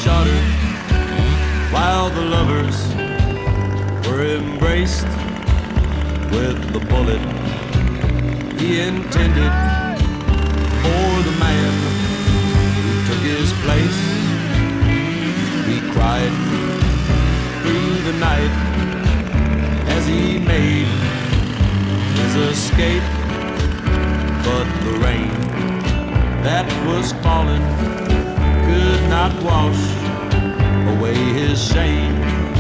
shot her while the lovers were embraced with the bullet he intended for the man who took his place. He cried through the night as he made his escape, but the rain that was falling could not wash away his shame.